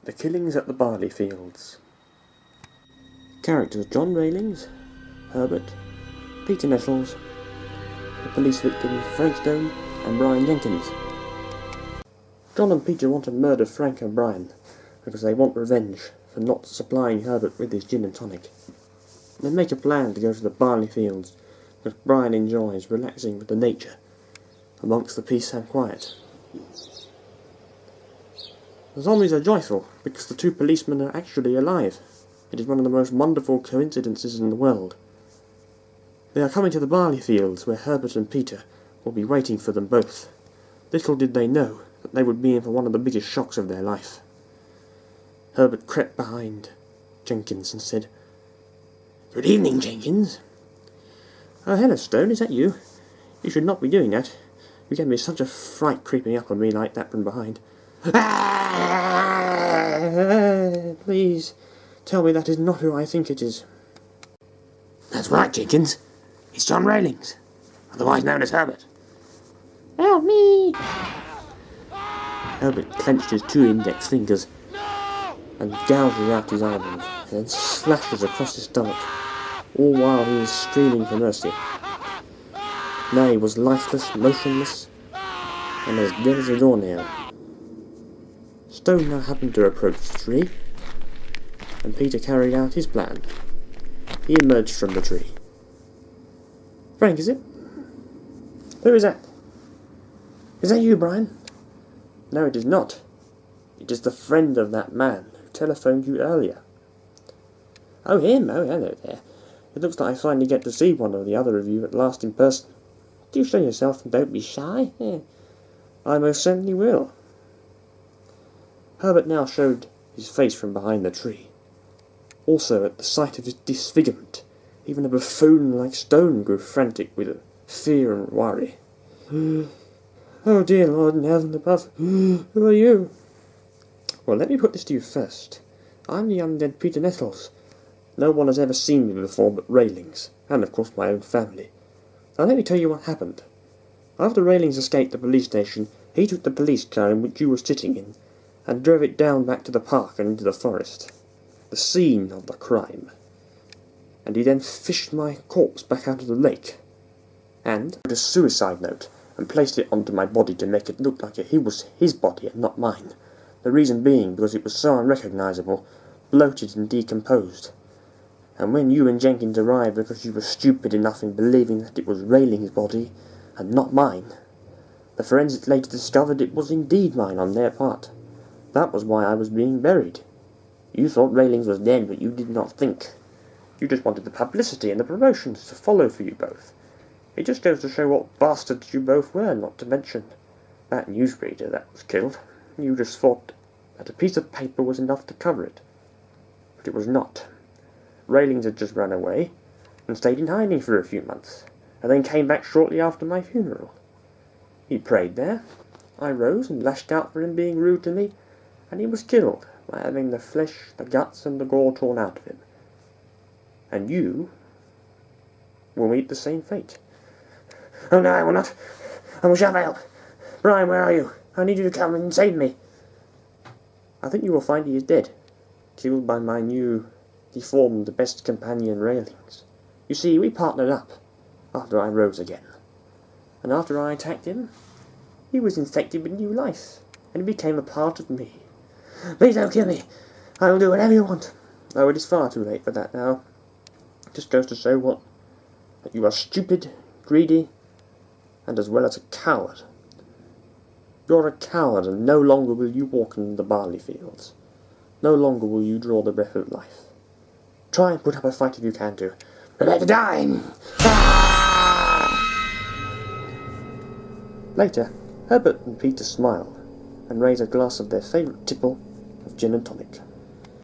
The Killings at the Barley Fields. Characters: John Railings, Herbert, Peter Nettles, the police victims Frank Stone and Brian Jenkins. John and Peter want to murder Frank and Brian because they want revenge for not supplying Herbert with his gin and tonic. They make a plan to go to the barley fields because Brian enjoys relaxing with the nature amongst the peace and quiet. The zombies are joyful because the two policemen are actually alive. It is one of the most wonderful coincidences in the world. They are coming to the barley fields where Herbert and Peter will be waiting for them both. Little did they know that they would be in for one of the biggest shocks of their life. Herbert crept behind Jenkins and said, "Good evening, Jenkins." "Oh, hello, Stone, is that you? You should not be doing that. You gave me such a fright creeping up on me like that from behind." "Please, tell me that is not who I think it is." "That's right, Jenkins. It's John Railings, otherwise known as Herbert." "Help me!" Herbert clenched his two index fingers and gouges out his eyelids, and then slashes across his stomach, all while he was screaming for mercy. Now he was lifeless, motionless, and as dead as a doornail. Stone now happened to approach the tree, and Peter carried out his plan. He emerged from the tree. "Frank, is it? Who is that? Is that you, Brian?" "No, it is not. It is the friend of that man who telephoned you earlier." "Oh, him? Oh, hello there. It looks like I finally get to see one or the other of you at last in person. Do show yourself and don't be shy." "I most certainly will." Herbert now showed his face from behind the tree. Also, at the sight of his disfigurement, even a buffoon like Stone grew frantic with fear and worry. "Oh dear Lord in heaven above, who are you?" "Well, let me put this to you first. I'm the undead Peter Nettles. No one has ever seen me before but Railings, and of course my own family. Now let me tell you what happened. After Railings escaped the police station, he took the police car in which you were sitting in, and drove it down back to the park and into the forest, the scene of the crime. And he then fished my corpse back out of the lake, and wrote a suicide note, and placed it onto my body to make it look like it was his body and not mine. The reason being because it was so unrecognisable, bloated and decomposed. And when you and Jenkins arrived because you were stupid enough in believing that it was Railings' body and not mine, the forensics later discovered it was indeed mine on their part. That was why I was being buried. You thought Railings was dead, but you did not think. You just wanted the publicity and the promotions to follow for you both. It just goes to show what bastards you both were, not to mention that newsreader that was killed. You just thought that a piece of paper was enough to cover it. But it was not. Railings had just run away and stayed in hiding for a few months, and then came back shortly after my funeral. He prayed there. I rose and lashed out for him being rude to me, and he was killed by having the flesh, the guts, and the gore torn out of him. And you will meet the same fate." "Oh no, I will not. I will have help. Brian, where are you? I need you to come and save me." "I think you will find he is dead, killed by my new, deformed best companion Railings. You see, we partnered up after I rose again, and after I attacked him, he was infected with new life, and he became a part of me. Please don't kill me. I will do whatever you want." "Oh, it is far too late for that now. It just goes to show that you are stupid, greedy, and as well as a coward. You're a coward, and no longer will you walk in the barley fields. No longer will you draw the breath of life. Try and put up a fight if you can do. Prepare to die!" Later, Herbert and Peter smiled and raised a glass of their favourite tipple of gin and tonic.